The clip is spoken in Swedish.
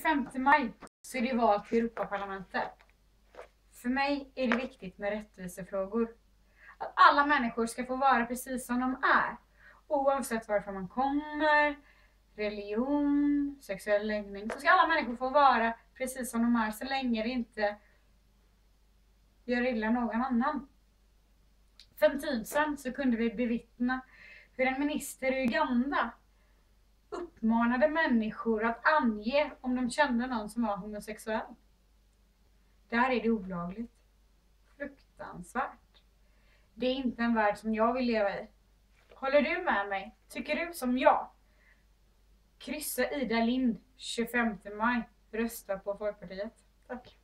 25 maj så är det val till Europaparlamentet. För mig är det viktigt med rättvisefrågor. Att alla människor ska få vara precis som de är. Oavsett varifrån man kommer, religion, sexuell läggning. Så ska alla människor få vara precis som de är så länge det inte gör illa någon annan. För en tid sedan så kunde vi bevittna hur en minister i Uganda uppmanade människor att ange om de kände någon som var homosexuell. Där är det olagligt. Fruktansvärt. Det är inte en värld som jag vill leva i. Håller du med mig? Tycker du som jag? Kryssa Ida Lind 25 maj. Rösta på Folkpartiet. Tack.